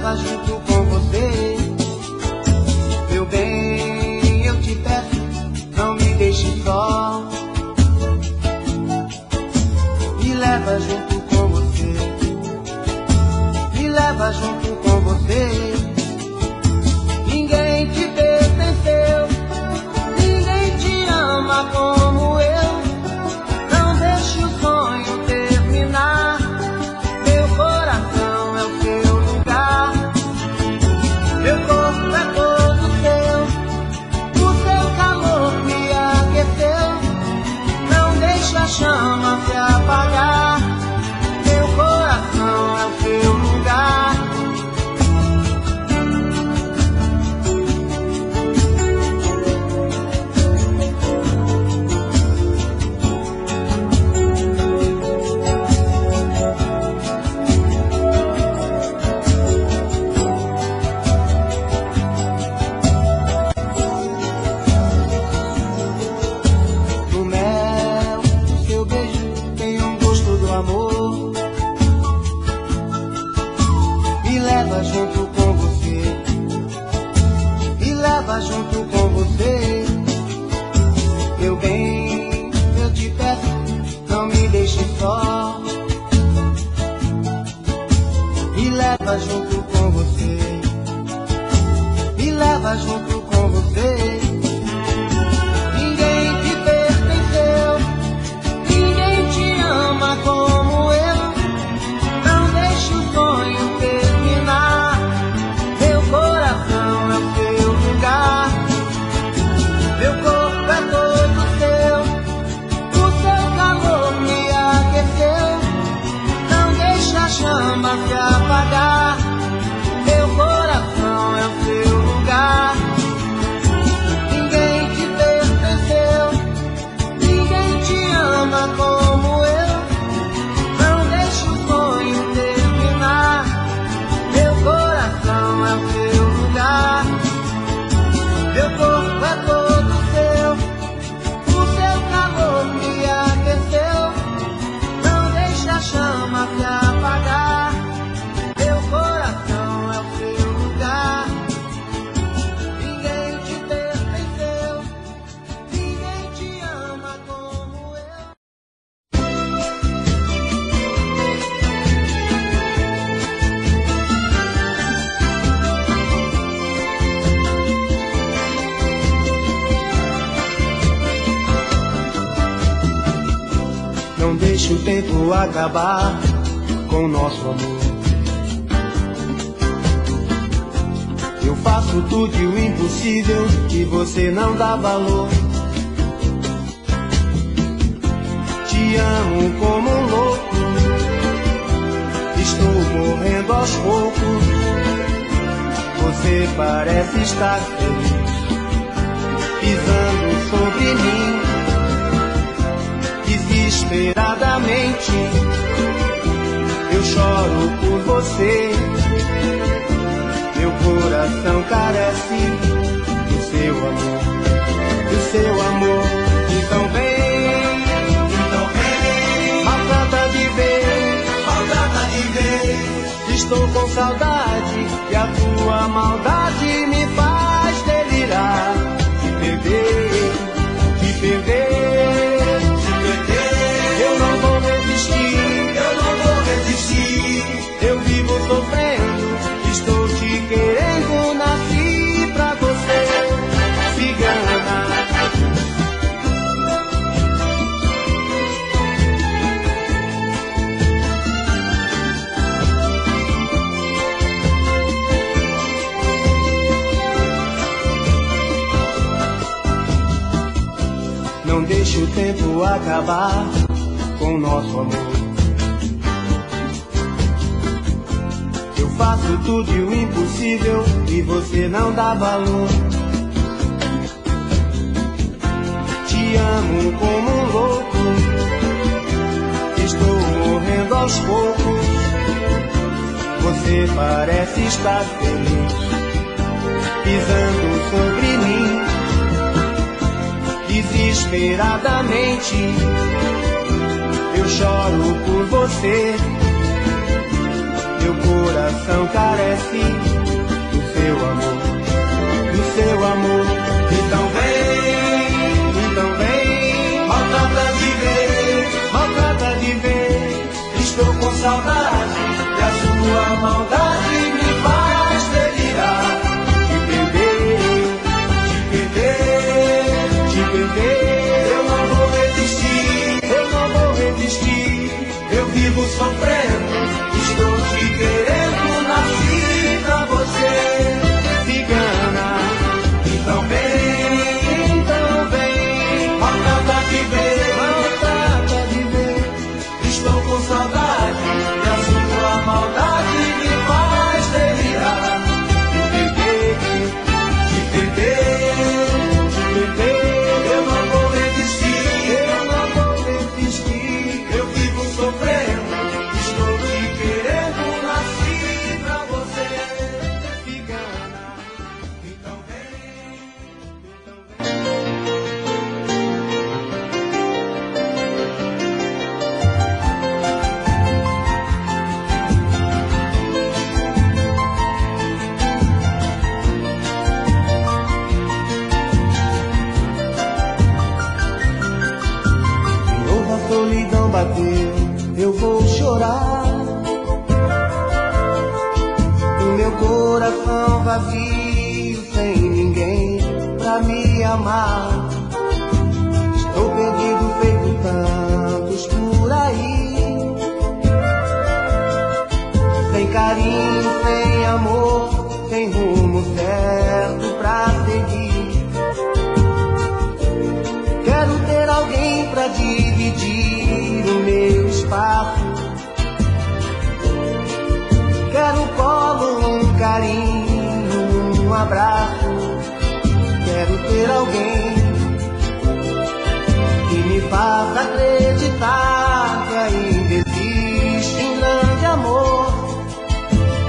leva junto com você. Meu bem, eu te peço, não me deixe só. Me leva junto com você. Me leva junto com você. Ninguém te pertenceu, ninguém te ama como eu. Não deixe o sonho terminar. Meu coração é o seu lugar. Meu corpo é todo seu. O seu calor me aqueceu. Não deixe a chama se apagar. Meu coração é o seu lugar. Junto com você, me leva junto com você. Meu bem, eu te peço, não me deixe só. Me leva junto com você, me leva junto com você. Ninguém te pertenceu, ninguém te ama como eu. Não deixe o sonho terminar. Meu coração é o seu lugar. Meu corpo é todo seu. O seu calor me aqueceu. Não deixe a chama se apagar. Meu coração é o seu lugar. Ninguém te pertenceu, ninguém te ama como eu. Não deixe o sonho terminar. Meu coração é o seu lugar. Meu corpo é todo seu. O seu calor me aqueceu. Não deixe a chama se apagar. Meu coração é o seu lugar. Ninguém te pertenceu, ninguém te ama como eu. Não deixe o tempo acabar com o nosso amor. Eu faço tudo e o impossível que você não dá valor. Te amo como um louco, estou morrendo aos poucos. Você parece estar feliz, pisando sobre mim. Desesperadamente eu choro por você. Meu coração carece do seu amor, do seu amor. Então vem, maltrata de vez. Estou com saudade e a tua maldade me faz delirar. Te perder, te perder. Eu não vou resistir, eu vivo sofrendo, estou te querendo, nasci pra você, cigana. Não deixe o tempo acabar com o nosso amor. Eu faço tudo e o impossível e você não dá valor. Te amo como um louco, estou morrendo aos poucos. Você parece estar feliz, pisando sobre mim. Desesperadamente eu choro por você. Meu coração carece esqueci do seu amor, do seu amor. Então vem, maltrata de ver. Estou com saudade e a sua maldade me faz delirar. Te perder, eu não vou resistir, eu vivo sofrendo, estou te querendo, nasci pra você, cigana. Então vem, maltrata de ver, estou com saudade e a sua maldade me faz delirar. Te perder, eu não vou resistir, eu vivo sofrendo, estou te querendo, nasci pra você, cigana. Então vem. A solidão bateu, eu vou chorar. O meu coração vazio, sem ninguém pra me amar. Estou perdido feito tantos por aí, sem carinho, sem amor, sem rumo certo pra seguir. Quero ter alguém pra dividir o meu espaço. Quero colo, um carinho, um abraço. Quero ter alguém que me faça acreditar que ainda existe um grande amor,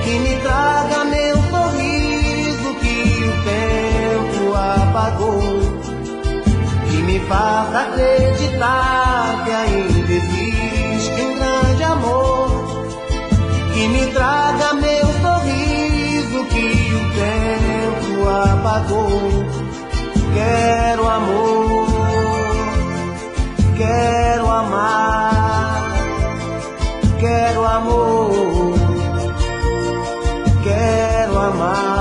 que me traga meu sorriso que o tempo apagou, que me faça acreditar que ainda existe um grande amor, que me traga meu sorriso que o tempo apagou. Quero amor, quero amar, quero amor, quero amar.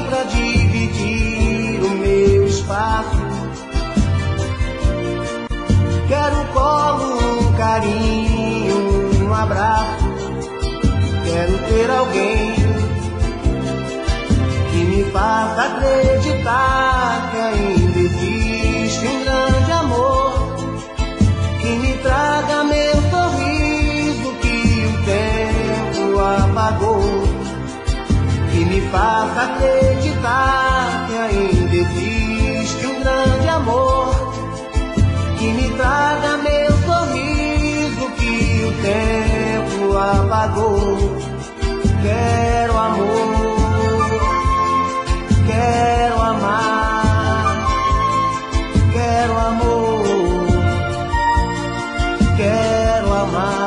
Pra dividir o meu espaço, quero colo, um carinho, um abraço. Quero ter alguém que me faça acreditar que ainda existe um grande amor, que me traga meu sorriso que o tempo apagou, que me faça acreditar que ainda existe um grande amor, que me traga meu sorriso que o tempo apagou. Quero amor, quero amar, quero amor, quero amar.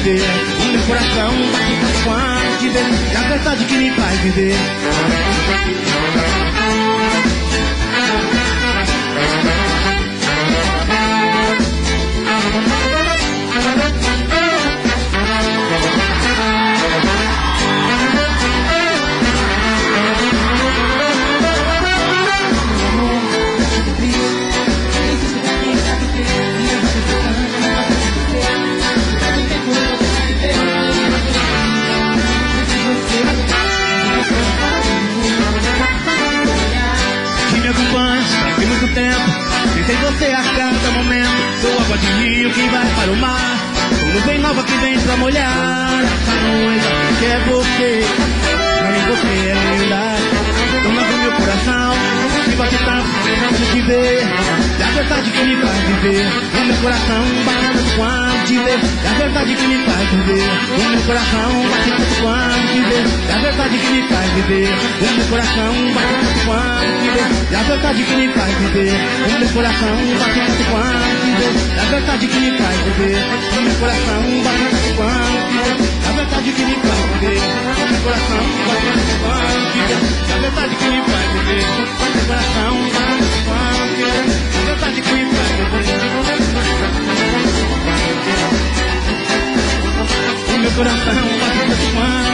viver. O meu coração bate quando te ver. É a verdade que me faz viver. Sem você a cada momento, sou água de rio que vai para o mar. Sou nuvem nova que vem pra molhar essa noite que é você. Pra mim você é linda, dona do meu coração, que bate tanto quando te ver. É a verdade que me faz viver. O meu coração bate quando te ver. É a verdade que me faz viver. O meu coração bate quando te ver. É a verdade que me faz viver. O meu coração bate quando te ver. É a verdade que me faz viver. O meu coração bate quando te ver. É a verdade que me faz viver. O meu coração bate quando te ver. É a verdade que me faz viver. O meu coração bate quando te ver. É a verdade que me faz viver. O meu coração bate quando te ver. É a verdade que me faz viver. O meu coração bate quando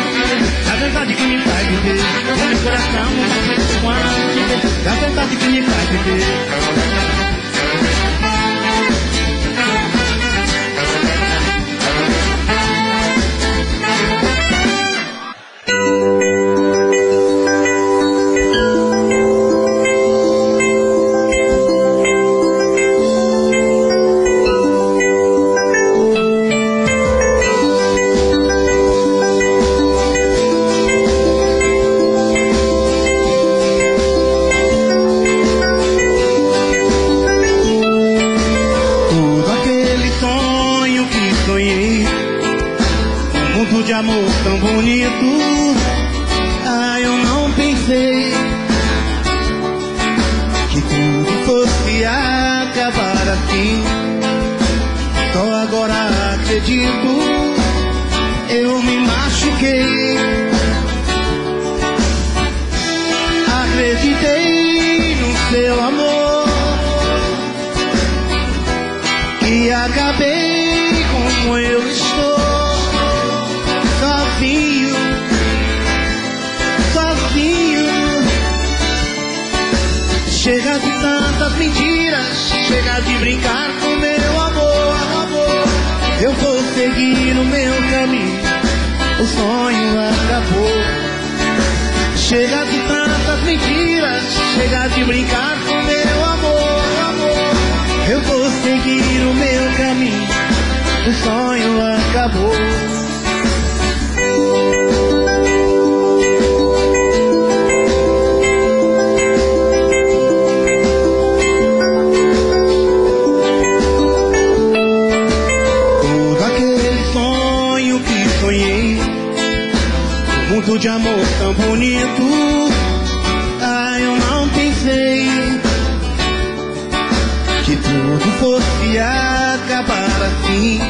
a verdade que me faz viver. O meu coração bate quando a verdade que me faz viver. Tão bonito, eu não pensei que tudo fosse acabar assim. Só agora acredito, eu me machuquei. Acreditei no seu amor e acabei como eu estou. Sozinho, sozinho. Chega de tantas mentiras, chega de brincar com meu amor, amor. Eu vou seguir o meu caminho, o sonho acabou. Chega de tantas mentiras, chega de brincar com meu amor, amor. Eu vou seguir o meu caminho, o sonho acabou. Mundo de amor tão bonito, eu não pensei que tudo fosse acabar assim.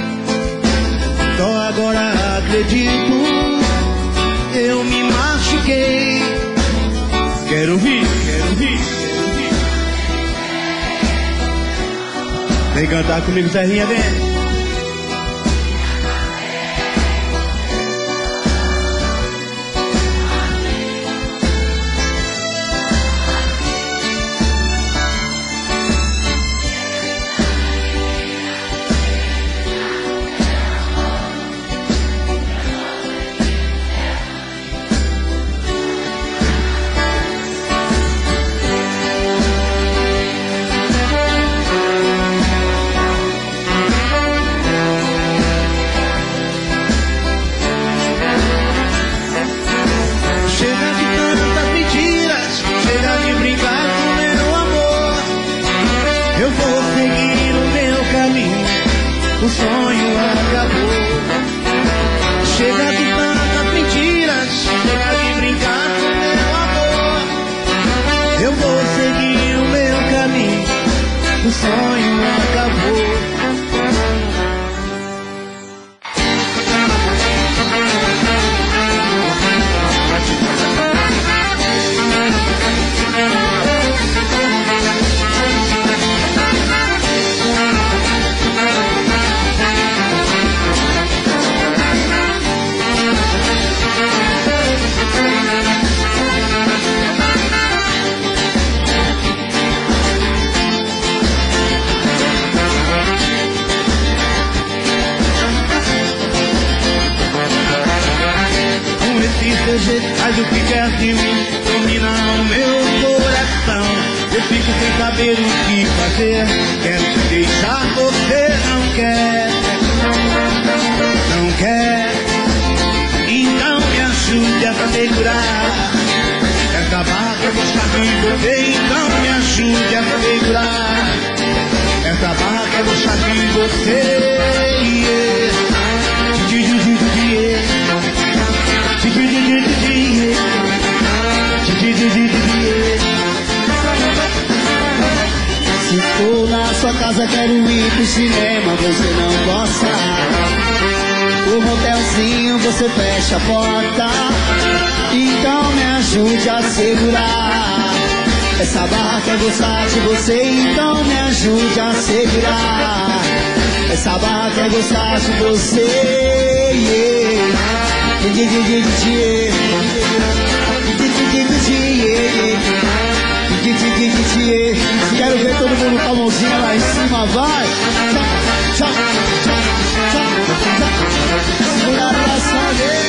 Só agora acredito, eu me machuquei. Quero ouvir, quero ouvir, quero ouvir. Vem cantar comigo, Serrinha, vem. esse seu jeito faz o que quer de mim, domina o meu coração. Eu fico sem saber o que fazer, quero te deixar, você não quer. Não quer, então me ajude a segurar essa barra que eu gostar de você, então me ajude a segurar essa barra que eu gostar de você. Se for na sua casa, quero ir pro cinema, você não gosta. O motelzinho, você fecha a porta, então me ajude a segurar essa barra quer gostar de você, então me ajude a segurar essa barra quer gostar de você, Quero ver todo mundo com a mãozinha lá em cima, vai! Tchau, tchau, tchau, tchau. Segura a abração dele.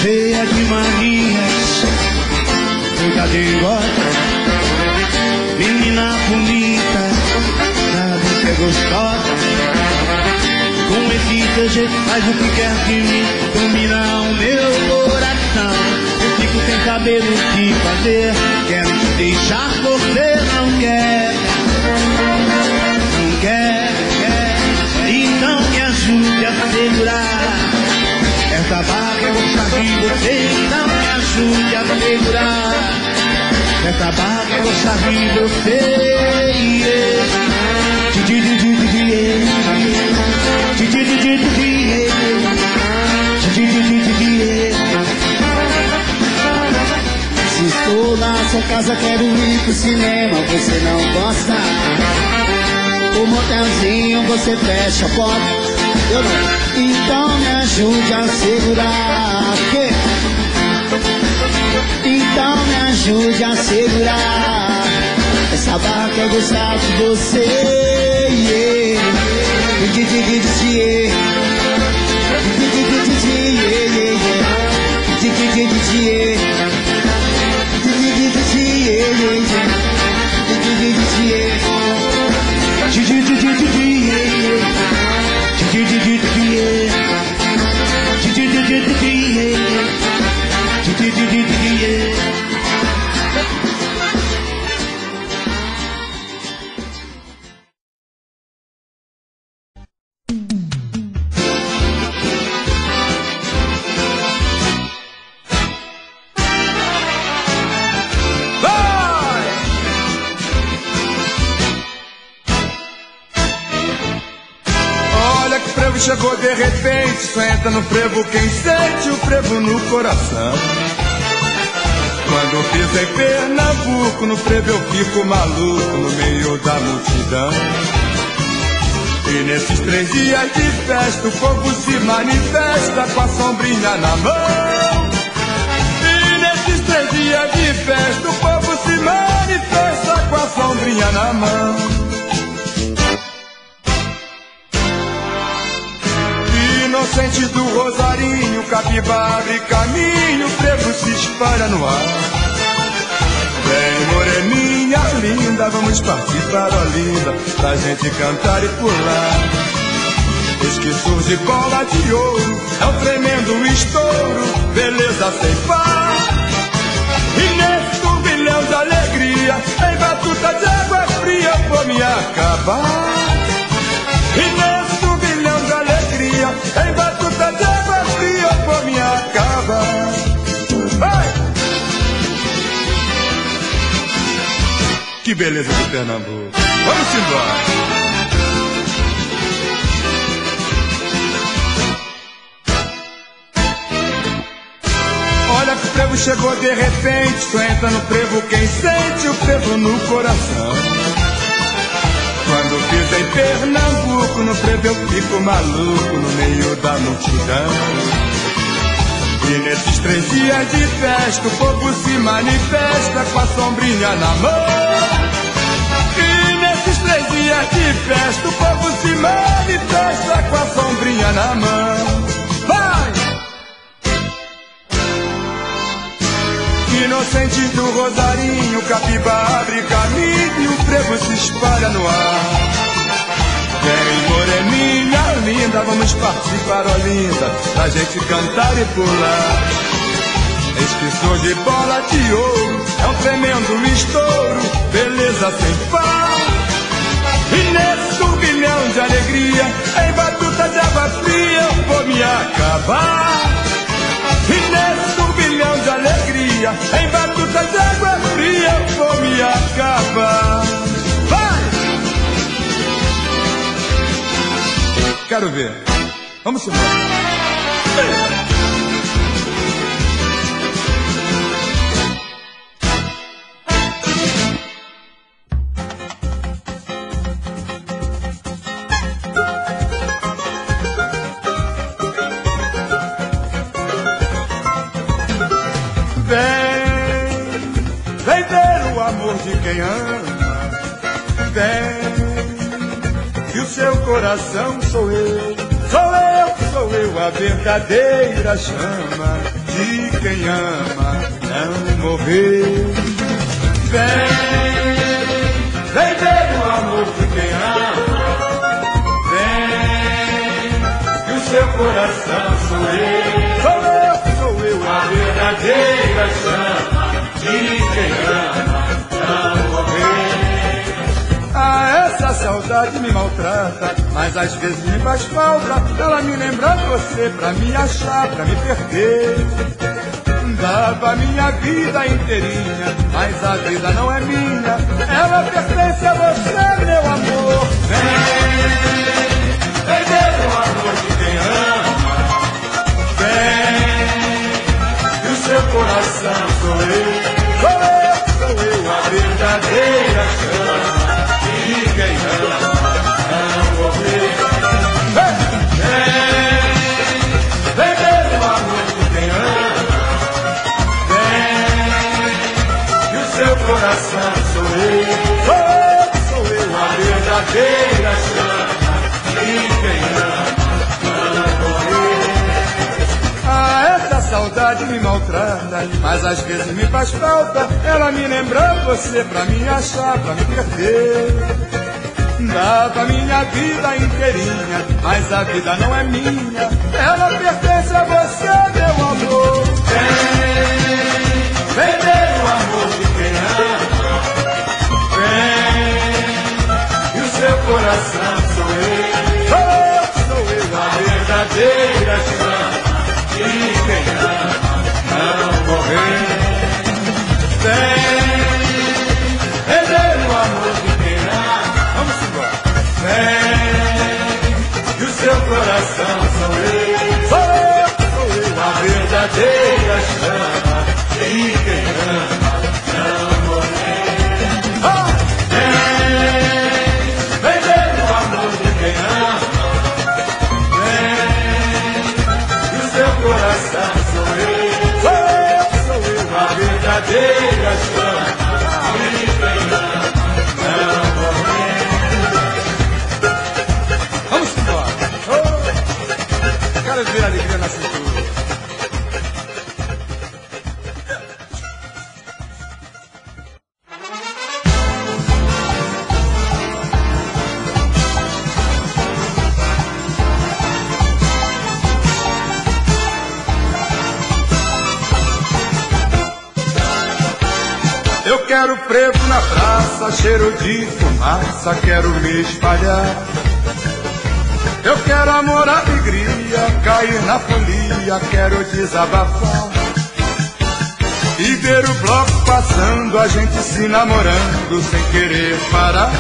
Cheia de manias, muita dengosa, menina bonita, sabe que é gostosa. Com esse seu jeito faz o que quer de mim, domina o meu coração. Eu fico sem saber o que fazer, quero te deixar, você não quer. Não quer, então me ajude a segurar essa barra que eu gostar de você, então me ajude a segurar essa barra que eu gostar de você. Se estou na sua casa, quero ir pro cinema, você não gosta. O motelzinho, você fecha a porta, eu não. Então me ajude a segurar. Então me ajude a segurar essa barra quer gostar de você. Chegou de repente, só entra no frevo quem sente o frevo no coração. Quando eu piso em Pernambuco, no frevo eu fico maluco no meio da multidão. E nesses 3 dias de festa o povo se manifesta com a sombrinha na mão. E nesses 3 dias de festa o povo se manifesta com a sombrinha na mão. Inocente do Rosarinho, Capiba abre caminho, o frevo se espalha no ar. Vem moreninha linda, vamos partir para Olinda, pra gente cantar e pular. Pois que surge bola de ouro, é um tremendo estouro, beleza sem par. E nesse turbilhão de alegria, em batuta de água fria, eu vou me acabar. E nesse turbilhão de alegria, em batuta de água fria, eu vou me acabar. Vai! Que beleza de Pernambuco. Vamos embora. Olha que o frevo chegou de repente, só entra no frevo quem sente o frevo no coração. Quando piso em Pernambuco, no frevo eu fico maluco no meio da multidão. E nesses 3 dias de festa o povo se manifesta com a sombrinha na mão. E nesses 3 dias de festa o povo se manifesta com a sombrinha na mão. Vai! Inocente do rosarinho, Capiba abre caminho e o frevo se espalha no ar. Vem moreninha linda, vamos participar, ó linda, pra gente cantar e pular. Eis que som de bola de ouro, é um tremendo estouro, beleza sem par. E nesse turbilhão de alegria, em batuta de água fria, eu vou me acabar. E nesse turbilhão de alegria, em batuta de água fria, eu vou me acabar. Vai! Quero ver. Vamos embora. Vem ver o amor de quem ama. Vem, que o seu coração sou eu. Sou eu a verdadeira chama de quem ama não morrer. Vem ver o amor de quem ama. Vem, que o seu coração sou eu. Sou eu a verdadeira chama de quem ama não morrer. Ah, essa saudade me maltrata, mas às vezes me faz falta. Ela me lembra você pra me achar, pra me perder. Dava minha vida inteirinha, mas a vida não é minha. Ela pertence a você, meu amor. Vem ver o amor de quem ama. Vem, que o seu coração sou eu. Sou eu a verdadeira chama de quem ama não morrer. Vem ver o amor de quem ama. Vem, que o seu coração sou eu. Sou eu a verdadeira chama de quem ama não morrer. Ah, essa saudade me maltrata, mas às vezes me faz falta. Ela me lembra você pra me achar, pra me perder. Dava minha vida inteirinha, mas a vida não é minha. Ela pertence a você, meu amor. Vem ver o amor de quem ama. Vem, e o seu coração sou eu. Sou eu a verdadeira chama de quem ama não morrer. Vem ver o amor de quem ama. Vamos embora. Vem, que o seu coração sou eu. Sou eu a verdadeira chama de quem ama não morrer. Vem ver o amor de quem ama. Vem, que o seu coração sou eu. Sou eu a verdadeira chama de quem ama não morrer. Vamos embora. Quero ver a alegria na cintura. Eu quero frevo na praça, cheiro de fumaça, quero me espalhar. Eu quero amor, alegria, cair na folia, quero desabafar. E ver o bloco passando, a gente se namorando sem querer parar.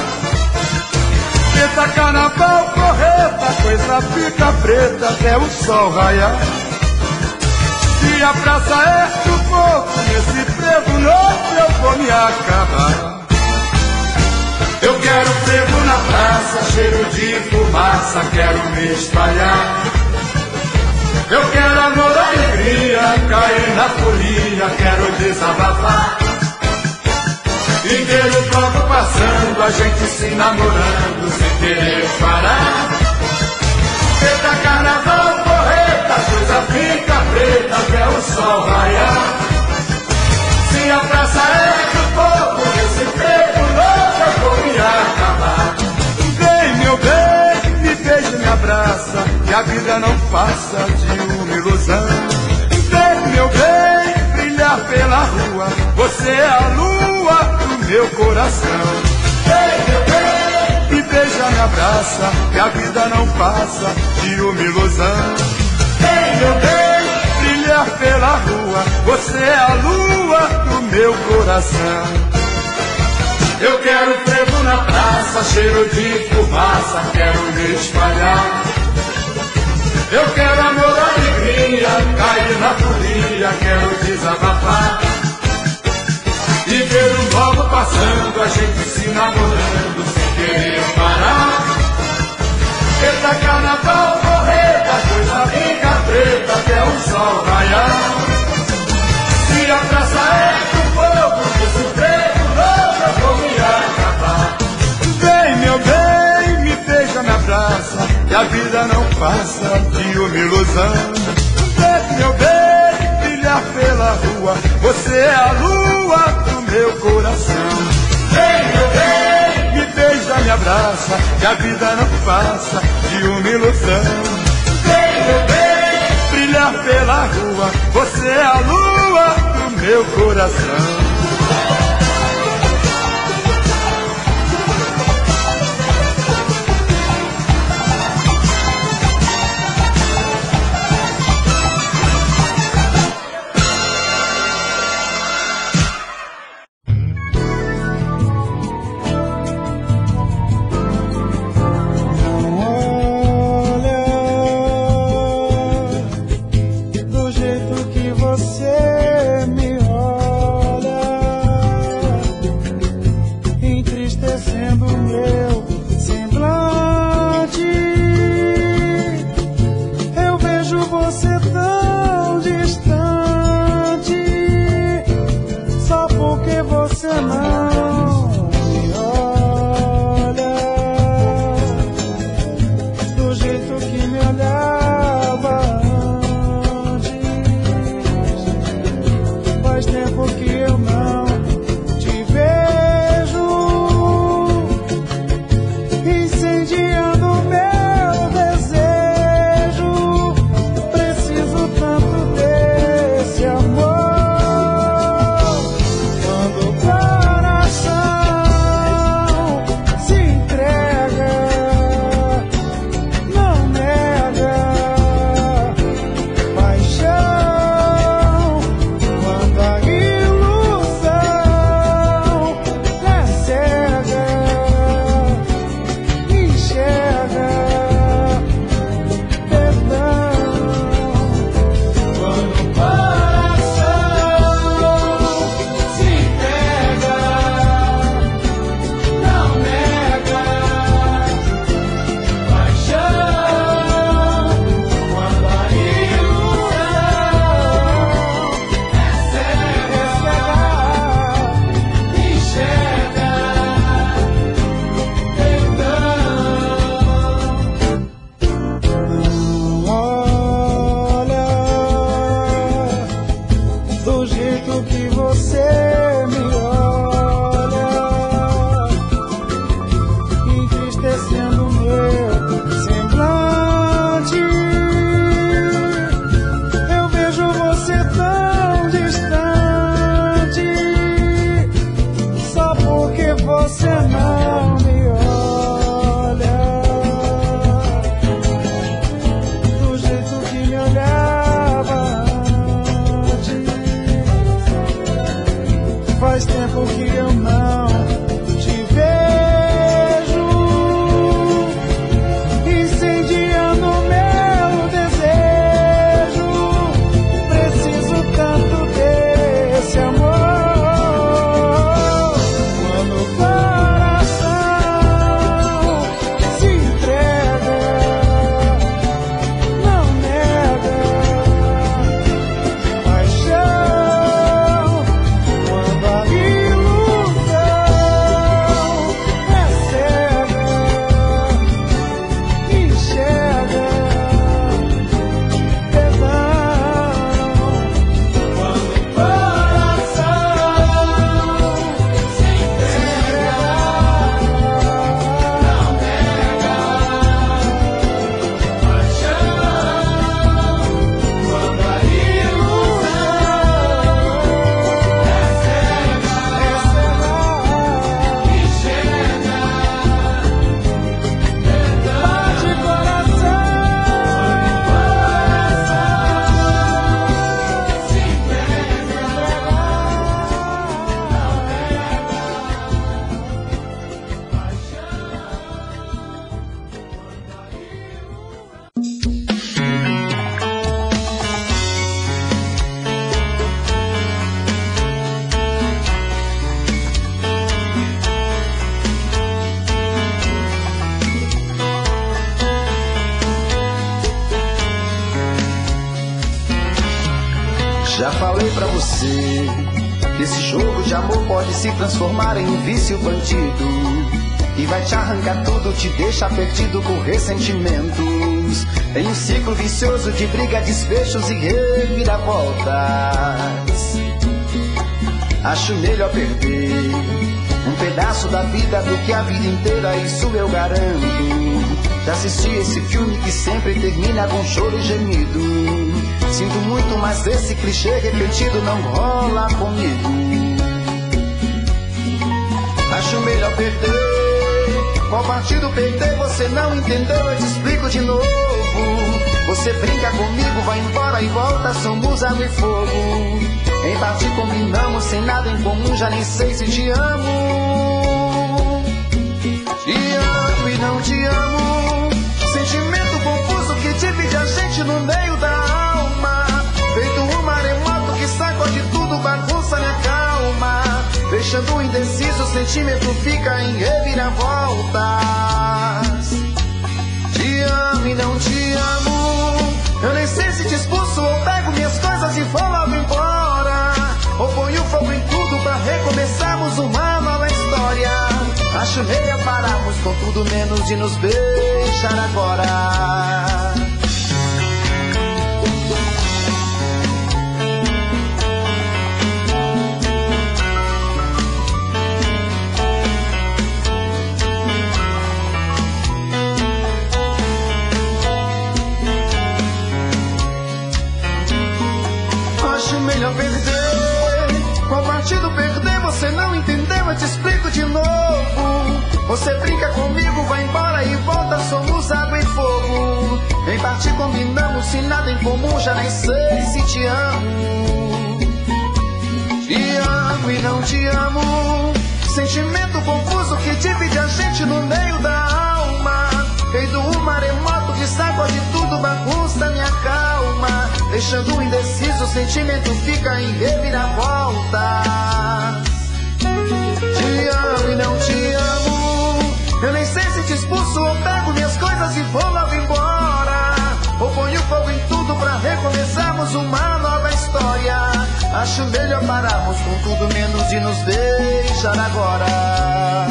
Eita carnaval, correta, coisa fica preta até o sol raiar. Se a praça é sufoco, nesse frevo novo eu vou me acabar. Eu quero frevo na praça, cheiro de fumaça, quero me espalhar. Eu quero amor, alegria, cair na folia, quero desabafar. E ver o tempo passando, a gente se namorando sem querer parar. Eita carnaval, porreta, a coisa fica preta até o sol raiar. Se a praça é do povo, esse tempo louco eu vou me acabar. Vem meu bem, me beija, me abraça, que a vida não passa de uma ilusão. Vem meu bem, brilhar pela rua, você é a lua do meu coração. Vem meu bem, me beija, me abraça, que a vida não passa de uma ilusão. Vem meu bem, brilhar pela rua, você é a lua do meu coração. Eu quero frevo na praça, cheiro de fumaça, quero me espalhar. Eu quero amor, alegria, cair na folia, quero desabafar. E ver o novo passando, a gente se namorando sem querer parar. Eita carnaval, porreta, a coisa fica preta até o sol raiar. Se a praça é do povo, esse preto louco eu vou me acabar. Vem meu bem, me beija, me abraça, que a vida não passa de uma ilusão. Vem meu bem, brilhar pela rua, você é a lua do meu coração. Vem meu bem, me beija, me abraça, que a vida não passa de uma ilusão. Vem meu bem, brilhar pela rua, você é a lua do meu coração. você que esse jogo de amor pode se transformar em um vício bandido e vai te arrancar tudo, te deixa perdido com ressentimentos. Em um ciclo vicioso de briga, desfechos e reviravoltas. Acho melhor perder um pedaço da vida do que a vida inteira, isso eu garanto. Já assisti esse filme que sempre termina com choro e gemido. Sinto muito, mas esse clichê repetido não rola comigo. Acho melhor perder. Qual partido perder? Você não entendeu, eu te explico de novo. Você brinca comigo, vai embora e volta, somos água e fogo. Em parte combinamos, sem nada em comum, já nem sei se te amo. Te amo e não te amo. Sentimento confuso que divide a gente no meio da alma. Feito um maremoto que sacode tudo, bagunça minha calma. Deixando indeciso, o sentimento fica em reviravoltas. Te amo e não te amo. Eu nem sei se te expulso ou pego minhas coisas e vou logo embora. Ou ponho fogo em tudo pra recomeçarmos uma nova história. Acho melhor pararmos com tudo menos de nos beijar agora. Melhor perder. Qual partido perder? Você não entendeu, eu te explico de novo. Você brinca comigo, vai embora e volta, somos água e fogo. Em parte combinamos, se nada em comum, já nem sei se te amo. Te amo e não te amo. Sentimento confuso que divide a gente no meio da alma. Feito um maremoto que sacode tudo, bagunça minha calma. Deixando indeciso, o sentimento fica em reviravoltas. Te amo e não te amo. Eu nem sei se te expulso ou pego minhas coisas e vou logo embora. Ou ponho fogo em tudo pra recomeçarmos uma nova história. Acho melhor pararmos com tudo menos de nos beijar agora.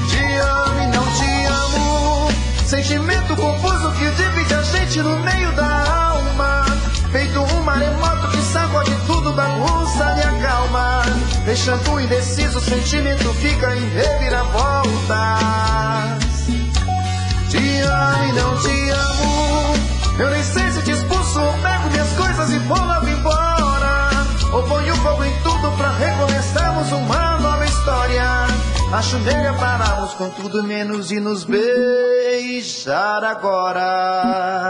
Te amo e não te amo. Sentimento confuso que divide a gente no meio da alma. Feito um maremoto que sacode tudo, bagunça minha calma. Deixando indeciso, o sentimento fica em reviravoltas. Te amo e não te amo. Eu nem sei se te expulso ou pego minhas coisas e vou logo embora. Ou ponho fogo em tudo pra recomeçarmos uma nova história. Acho melhor pararmos com tudo menos de nos beijar agora.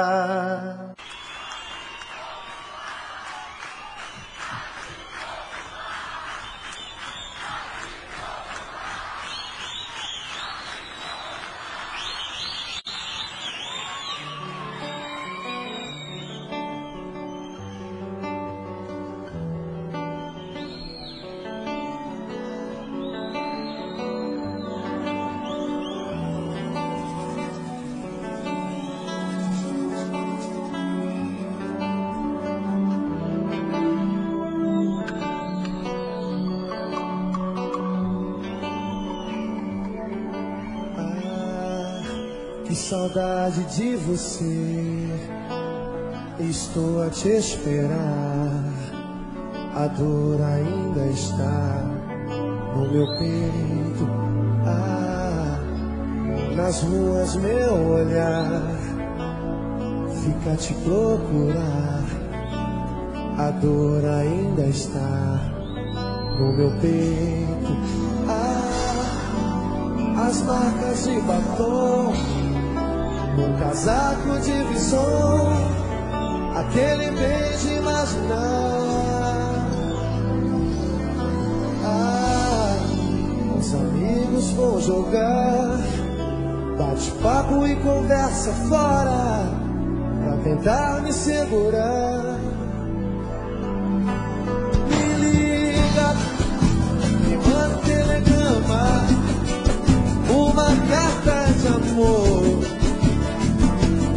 Saudade de você, estou a te esperar. A dor ainda está no meu peito. Nas ruas meu olhar fica a te procurar. A dor ainda está no meu peito. As marcas de batom num casaco de visão, aquele beijo imaginar. Os amigos vão jogar bate-papo e conversa fora pra tentar me segurar. Me liga, me manda um telegrama, uma carta de amor.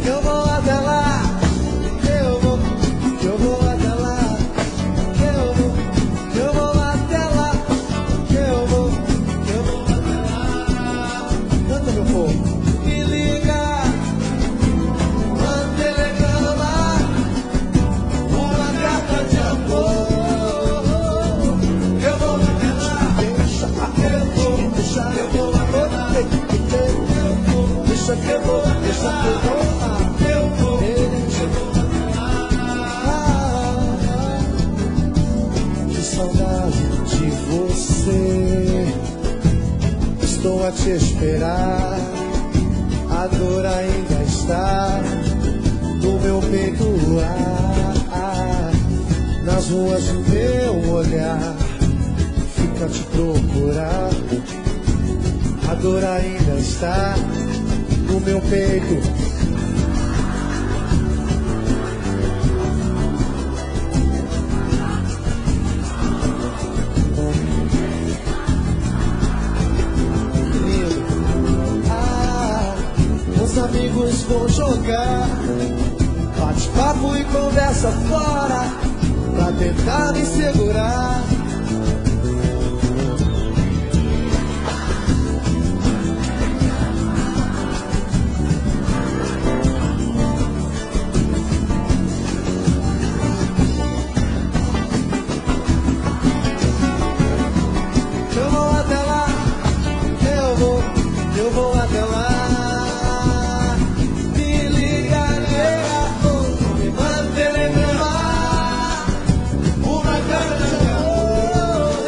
Eu vou até lá, eu vou até lá, eu deixa que eu vou, deixa que eu vou. Que saudade de você. Estou a te esperar. A dor ainda está no meu peito. Nas ruas o meu olhar fica a te procurar. A dor ainda está no meu peito. Meus amigos vão jogar bate-papo e conversa fora pra tentar me segurar. Eu vou até lá. Me liga, me manda telegrama, uma carta de amor.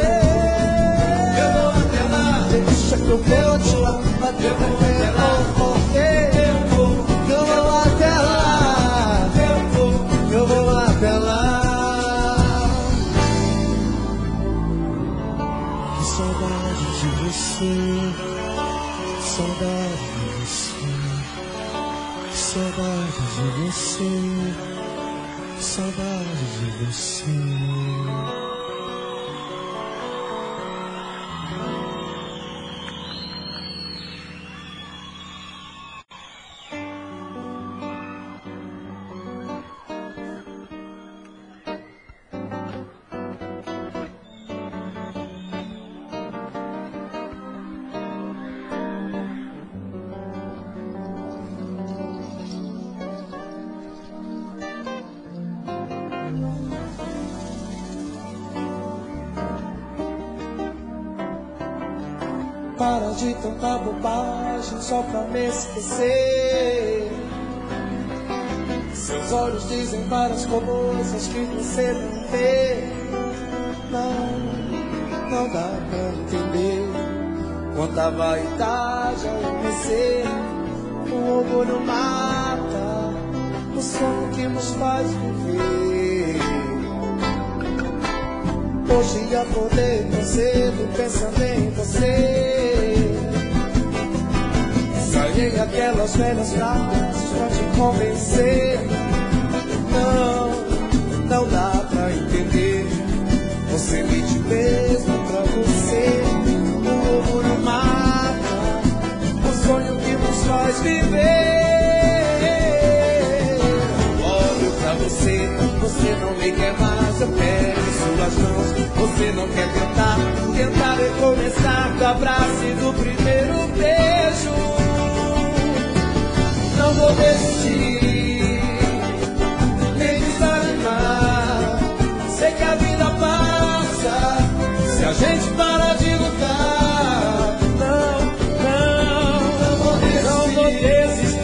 Eu vou até lá. Deixa que eu vou te lá. Eu vou até lá. Eu vou até lá. Eu vou até lá. Que saudade de você. Saudade de você, saudade de você, saudade de você. Para de tanta bobagem só pra me esquecer. Seus olhos dizem várias coisas que você não vê. Não dá pra entender quanta vaidade ao vencer. O orgulho mata o sonho que nos faz viver. Hoje acordei tão cedo pensando em você. Saí aquelas velhas frases pra te convencer. Não dá pra entender. Você mente mesmo pra você. O orgulho mata o sonho que nos faz viver. Olho pra você, você não me quer mais. Eu pego em suas mãos. Você não quer tentar recomeçar do abraço e do primeiro beijo. Não vou desistir, nem desanimar. Sei que a vida passa se a gente parar de lutar. Não vou desistir,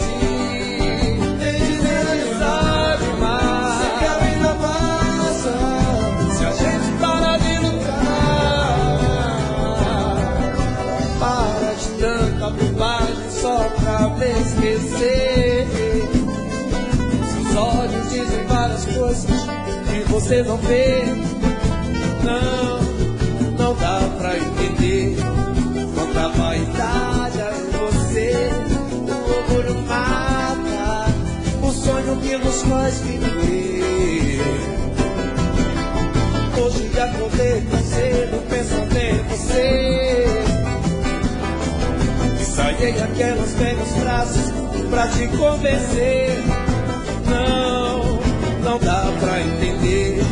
nem desanimar. Sei que a vida passa se a gente parar de lutar. Para de tanta bobagem só pra me esquecer. Seus olhos dizem várias coisas que você não vê. Não dá pra entender quanta vaidade há em você. O orgulho mata o sonho que nos faz viver. Hoje acordei tão cedo pensando em você. Saí aquelas velhas frases pra te convencer. Não dá pra entender.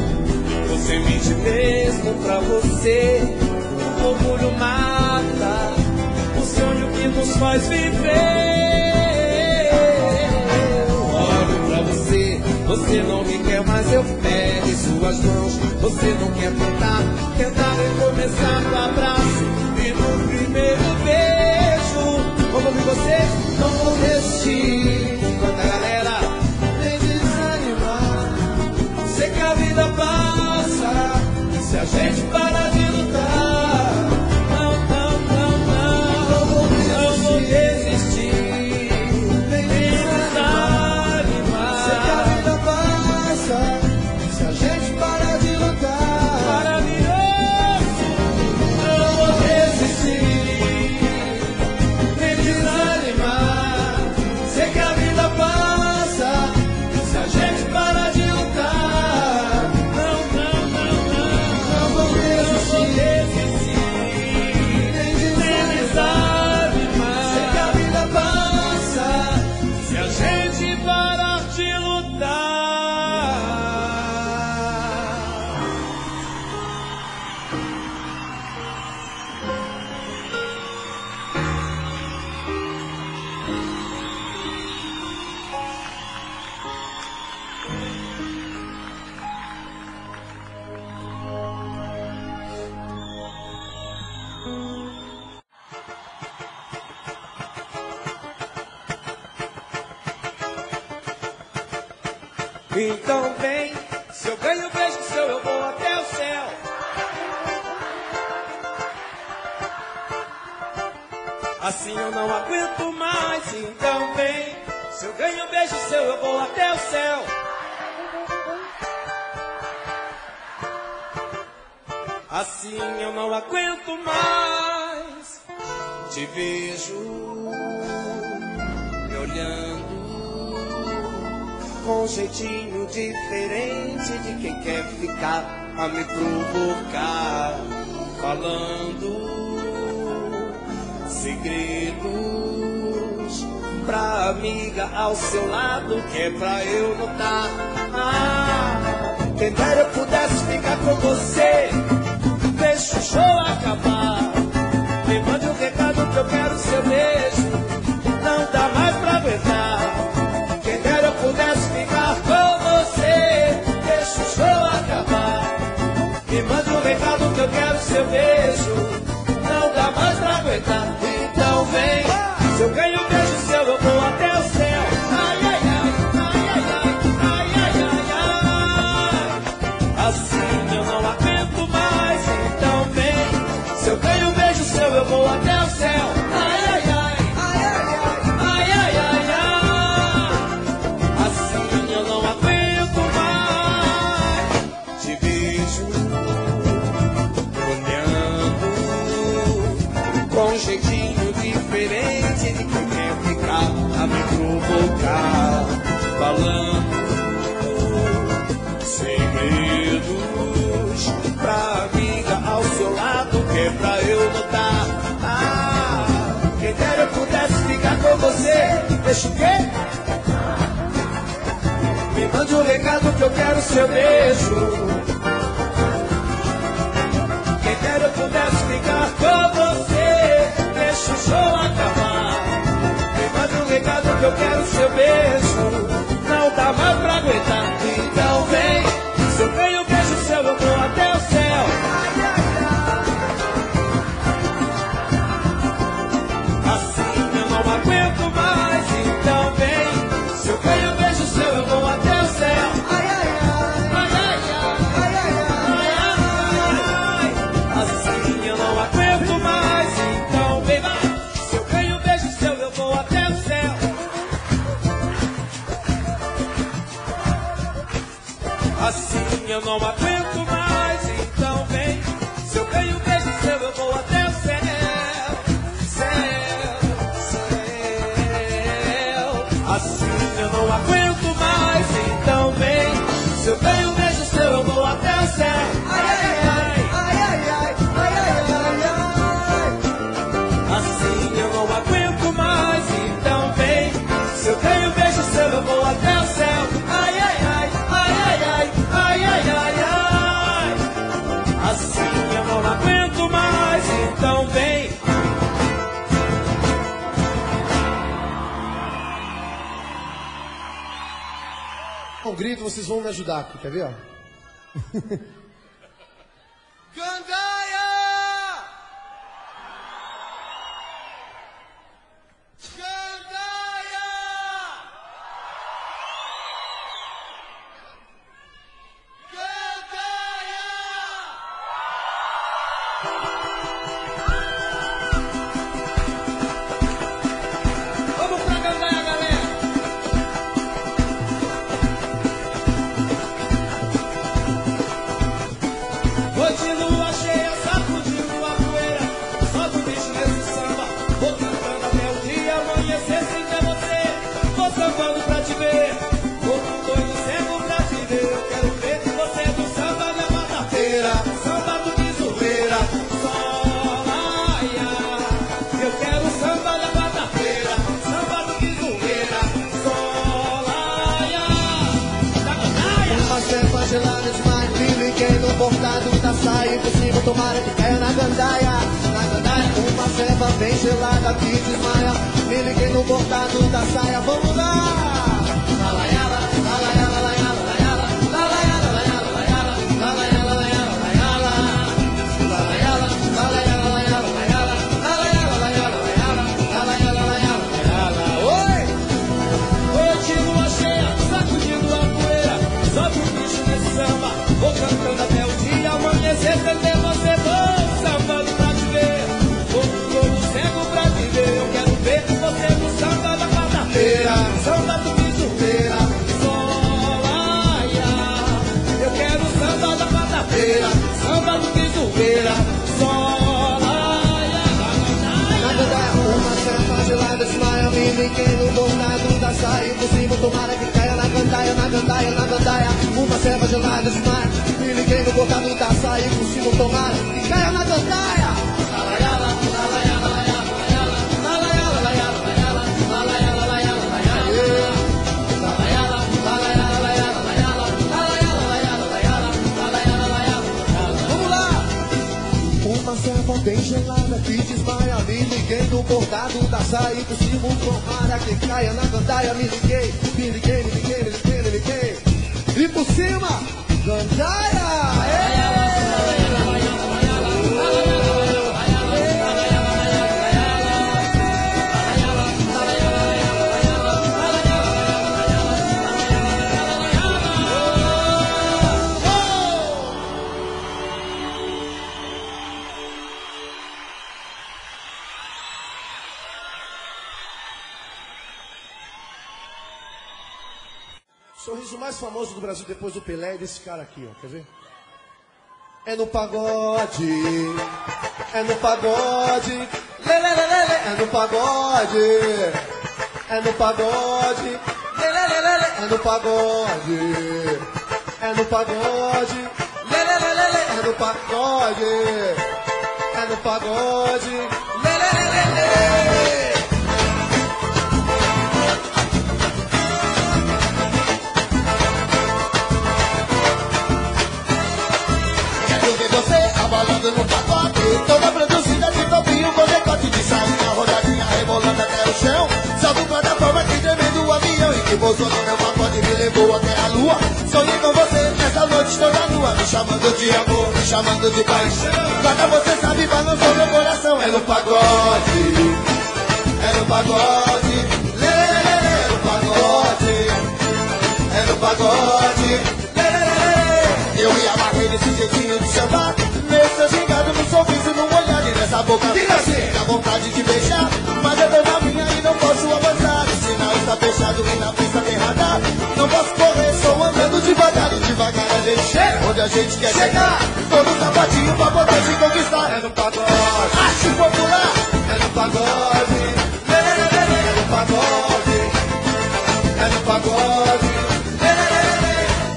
Você mente mesmo pra você. O orgulho mata o sonho que nos faz viver. Olho pra você, você não me quer mais. Eu pego em suas mãos. Você não quer tentar recomeçar no abraço e no primeiro beijo. Vamos ouvir vocês? Não vou desistir. Então vem, se eu ganho beijo seu, eu vou até o céu. Assim eu não aguento mais. Então vem, se eu ganho beijo seu, eu vou até o céu. Assim eu não aguento mais. Te vejo me olhando com um jeitinho diferente de quem quer ficar a me provocar, falando segredos pra amiga ao seu lado, que é pra eu notar. Quem dera eu pudesse ficar com você, deixa o show acabar. Me mande um recado que eu quero seu beijo, não dá mais pra aguentar. Quem dera eu pudesse ficar com você, deixa o show acabar. Me mande um recado que eu quero seu beijo, não dá mais pra aguentar. Então vem, se eu ganho um beijo seu, eu vou até o céu. Ai, ai, ai, ai, ai, ai, ai, ai, ai. Assim eu não aguento mais. Então vem, se eu ganho um beijo seu, eu vou até o céu. Ai, ai, ai, ai, ai, ai, ai, ai. Assim eu não aguento mais. Te vejo olhando com um jeitinho diferente de quem quer ficar a me provocar, falando segredos pra amiga ao seu lado, que é pra eu notar. Quem dera eu pudesse ficar com você, deixa o quê? Me mande um recado que eu quero seu beijo. Quem dera eu pudesse ficar com você, deixa o show acabar. Me mande um recado que eu quero seu beijo, não dá mais pra aguentar. Então vem, se eu ganho um beijo seu, eu vou até o céu. Assim eu não aguento mais. Então vem, se eu ganho um beijo seu, eu vou até o céu. Ai, ai, ai, ai, ai, ai, ai, ai. Assim eu não aguento mais. Então vem, vai. Se eu ganho um beijo seu, eu vou até o céu. Assim eu não aguento mais. Então vem, se eu ganho um beijo seu, eu vou até o céu. Céu, céu. Assim eu não aguento mais. Então vem, se eu ganho um beijo seu, eu vou até o céu. Ai, ai, ai, ai, ai, ai, ai, ai, ai. Assim eu não aguento mais. Então vem, se eu ganho um beijo seu, eu vou até o céu. Ai, ai, ai, ai, ai, ai, ai, ai, ai, ai. Assim eu não aguento mais. Então vem. Um grito, vocês vão me ajudar aqui, quer ver? Ó? Gandaia! Gandaia! Gandaia! Vamos pra Gandaia, galera! Vou de lua cheia, sacudindo a poeira, solta o bicho nesse samba, vou cantando até o dia amanhecer sem ter você. Vou sambando pra te ver, vou com doido cego pra te ver. Eu quero ver você do samba da quarta-feira, samba do Bizuleira, Solaia. Eu quero samba da quarta-feira, samba do Bizuleira, Solaia. Da Gandaia. Uma cepa gelada demais, me liguei no bordado da saia. Impossível tomar de pé na gandaia. Na gandaia, uma cepa bem gelada que desmaia. Me liguei no bordado da saia, vamos lá! Lalaiala, lalaiala, lalaiala, lalaiala, lalaiala, lalaiala, lalaiala, lalaiala, lalaiala, lalaiala, lalaiala, lalaiala, lalaiala, lalaiala, lalaiala, lalaiala, lalaiala, lalaiala. Oi! Hoje lua cheia, sacudindo a poeira, fogueira, na gandaia, uma serpa gelada desmaia, me liguei no bordado da saia, impossível, tomara que caia na gandaia, na gandaia, na gandaia. Uma serpa gelada desmaia, me liguei no bordado da saia, impossível, tomara que caia na gandaia. Uma serva bem gelada que desmaia, me liguei no bordado da saia, impossível, tomara que caia na gandaia, me liguei, e por cima, gandaia, sorriso mais famoso do Brasil depois do Pelé é desse cara aqui, ó, quer ver? É no pagode, é no pagode, lelelelele, é no pagode, é no pagode, lelelelele, é no pagode, é no pagode, lelelelele, é no pagode, é no pagode, lelelelele. Abalando no pacote, toda produzida de topinho com decote de sainha, rodadinha rebolando até o chão. Salto plataforma que tremendo o avião e que pousou no meu pacote me levou até a lua. Sonhei com você nessa noite toda nua, me chamando de amor, me chamando de paixão. Cada você sabe, balançou meu coração. É no pagode, é no pagode, lelelele, é no pagode, é no pagode, lelelele. Eu me amarrei nesse jeitinho de sambar, nesse gingado, no sorriso, no olhar e nessa boca. Dá vontade de beijar, mas eu tô na minha e não posso avançar. O sinal está fechado e na pista tem radar. Não posso correr, estou andando devagar e devagar a gente chega onde a gente quer chegar. Todo sapatinho pra poder se conquistar. É no pagode, acho popular. É no pagode, é no pagode, é no pagode,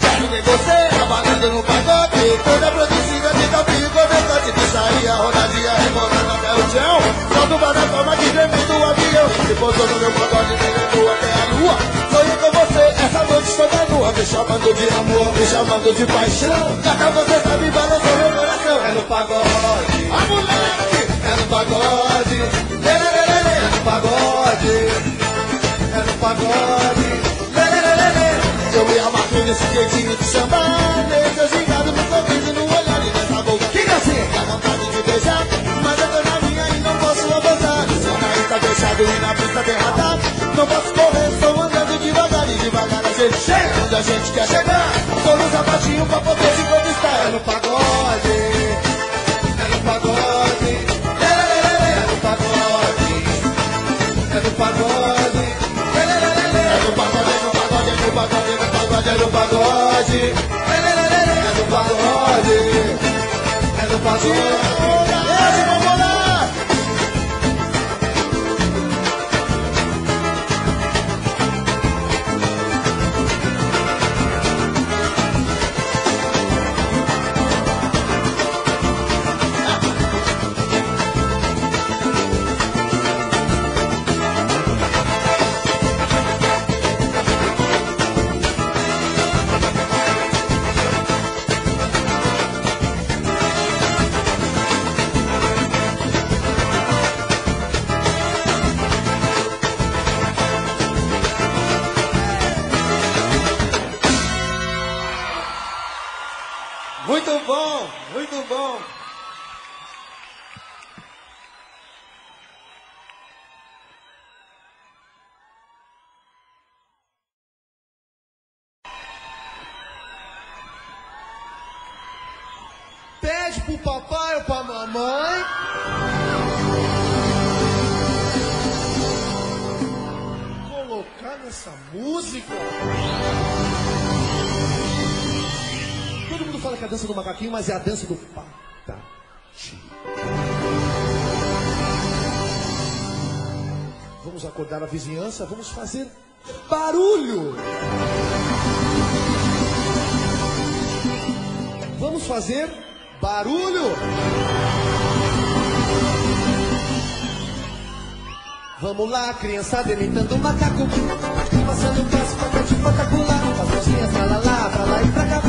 quero ver você trabalhando no pagode. Toda produzida de topinho com decote de saia, rodadinha rebolando até o chão. Salto plataforma que tremendo o avião e que pousou no meu pagode me levou até a lua. Sonhei com você essa noite toda nua, me chamando de amor, me chamando de paixão. Cada você sabe, balançou meu coração. É no pagode, a moleque, é no pagode, lelelele, é no pagode, é no pagode, lelelele. Eu me amarrei nesse jeitinho de sambar, nesse gingado, no sorriso, no olhar e nessa boca. Fica assim, dá vontade de beijar, mas eu tô na minha e não posso avançar. O sinal está fechado e na pista tem radar. Não posso correr, estou andando devagar e devagar a gente chega onde a gente quer chegar. Tô no sapatinho pra poder se conquistar. É no pagode, é no pagode, é no pagode, é no pagode, é no pagode, é no pagode, é no pagode, é no pagode, é no pagode, é no pagode, é no pagode. Vamos lá! Muito bom, muito bom. Pede pro papai ou pra mamãe. Colocar nessa música. Todo mundo fala que é a dança do macaquinho, mas é a dança do pata. Vamos acordar a vizinhança, vamos fazer barulho. Vamos fazer barulho. Vamos lá, criançada, imitando um macaco, passando o passo, patati, patacolar, as mãozinhas pra lá e pra cá.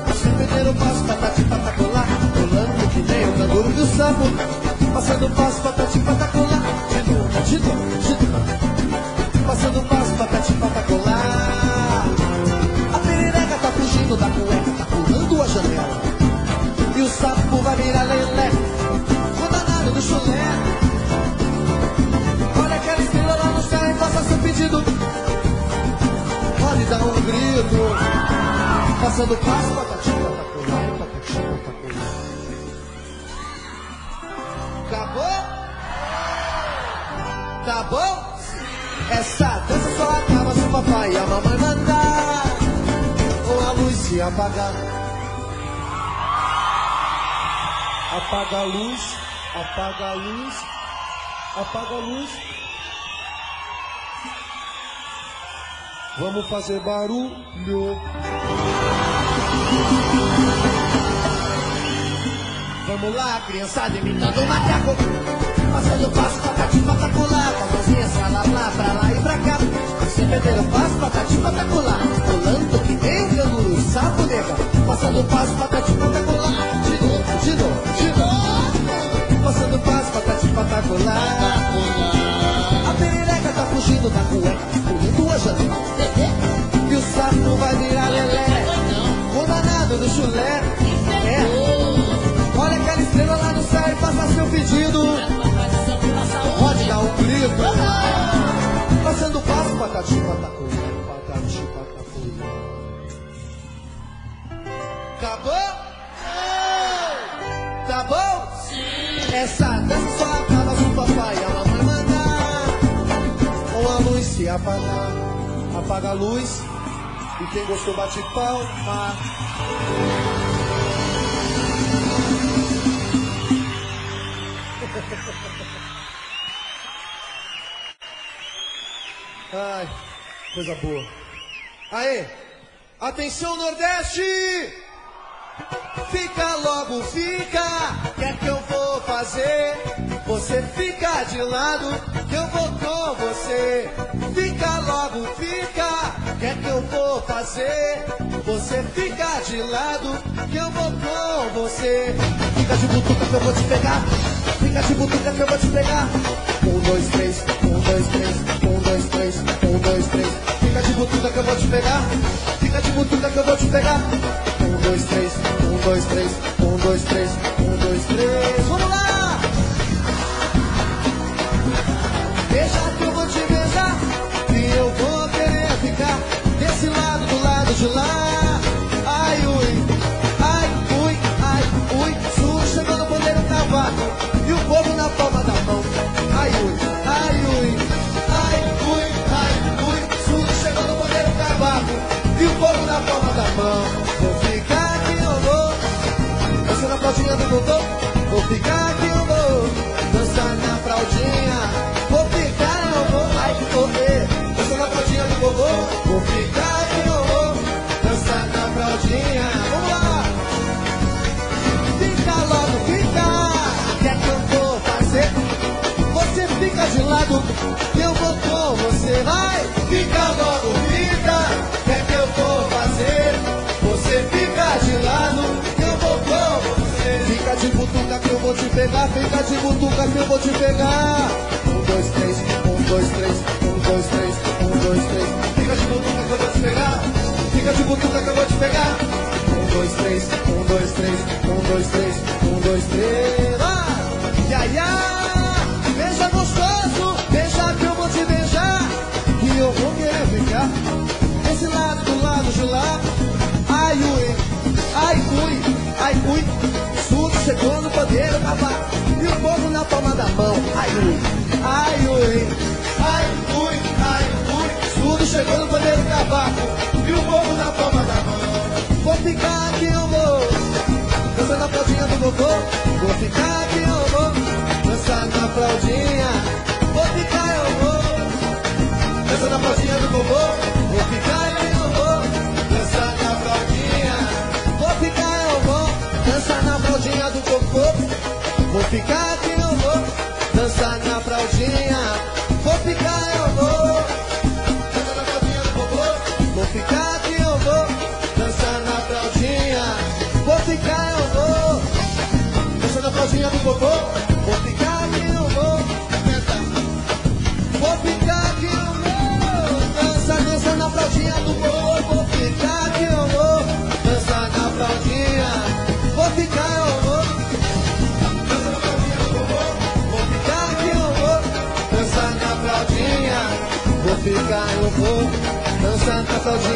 Você perder o passo, patati, patacolar, pulando que nem o canguru do sapo, passando o passo, patati, patacolar, de novo, passando o passo, patati, patacolar. A perereca tá fugindo da cueca, tá pulando a janela, e o sapo vai virar lelé, o danado do chulé. Aquela estrela lá no céu e faça seu pedido. Pode dar um grito. Passando o passo, patati, patacolar, patati, patacolar. Acabou? Tá bom? Essa dança só acaba se o papai e a mamãe mandar, ou a luz se apagar. Apaga a luz, apaga a luz, apaga a luz. Vamos fazer barulho. Vamos lá, criançada, imitando um macaco, passando o passo, patati, patacolar, com as mãozinhas pra lá e pra cá. Você perder o passo, patati, patacolar, pulando que nem o canguru, sapo nega, passando o passo, patati, patacolar, de novo, passando o passo, patati, patacolar. A perereca tá fugindo da cueca, pulando a janela, e o sapo vai virar lelé, o danado do chulé. Olha aquela estrela lá no céu e faça seu pedido. Pode dar um grito. Passando o passo, patati, patacolar, patati, patacolar. Acabou? Tá bom? Sim. Essa dança só acaba se o papai e a mamãe mandar, ou a luz se apagar. Apaga a luz e quem gostou bate palma. Ai, coisa boa. Aê, atenção Nordeste! Fica logo, fica, quer que eu vou fazer? Você fica de lado, que eu vou com você. Fica logo, fica, quer que eu vou fazer? Você fica de lado, que eu vou com você. Fica de butuca que eu vou te pegar, fica de butuca que eu vou te pegar. 1, 2, 3, 1, 2, 3, 1, 2, 3, 1, 2, 3. Fica de butuca que eu vou te pegar, fica de butuca que eu vou te pegar. 1, 2, 3, 1, 2, 3, 1, 2, 3, 1, 2, 3. Vamos lá! Deixa que eu vou te beijar, e eu vou querer ficar desse lado, do lado de lá. Ai, ui, ai, ui, ai, ui. Sul chegando no poder um cavaco e o povo na palma da mão. Ai, ui, ai, ui, ai, ui, ai, ui. Sul chegando no poder um cavaco e o povo na palma da mão. Vou ficar aqui, eu vou dançar na fraldinha do Dodô. Vou ficar aqui, eu vou dançar na fraldinha. Vou ficar, eu vou, ai, correr dançar na fraldinha do Dodô. Vou ficar aqui, eu vou dançar na fraldinha. Vamos lá! Fica logo, fica, quer que eu vou fazer? Você fica de lado, que eu vou com você. Vai, fica logo, fica, quer que eu vou fazer? Você fica de lado, que eu vou com você. Fica de butuca que eu vou te pegar, fica de butuca que eu vou te pegar. 1, 2, 3, 1, 2, 3, 1, 2, 3, 1, 2, 3. Fica de butuca que eu vou te pegar, fica de butuca que eu vou te pegar. 1, 2, 3, 1, 2, 3, 1, 2, 3, 1, 2, 3. Vai! Ya, ya! Beija gostoso, beija que eu vou te beijar, que eu vou querer ficar desse lado, do lado de lá. Ai, ui, ai, ui, ai, ui. Sul chegou no poder do cavaco e o povo na palma da mão. Ai, ui, ai, ui, ai, ui, ai, ui. Sul chegou no poder do cavaco e o povo na palma da mão. Vou ficar aqui, eu vou dançar na fraldinha do Dodô. Vou ficar aqui, eu vou dançar na fraldinha. Vou ficar, eu vou Vou ficar que eu vou dançar na fraldinha. Vou ficar, eu vou dançar na fraldinha do vovô. Vou ficar que eu vou dançar na fraldinha. Vou ficar, eu vou dançar na fraldinha do vovô. Vou ficar que eu vou dançar. Vou ficar que eu vou dançar na fraldinha do vovô. Vou ficar que eu vou dançar na fraldinha. Vou ficar, eu vou dançar na fraldinha do vovô. Vou ficar que eu vou dançar na fraldinha. Vou ficar, eu vou dançar na fraldinha.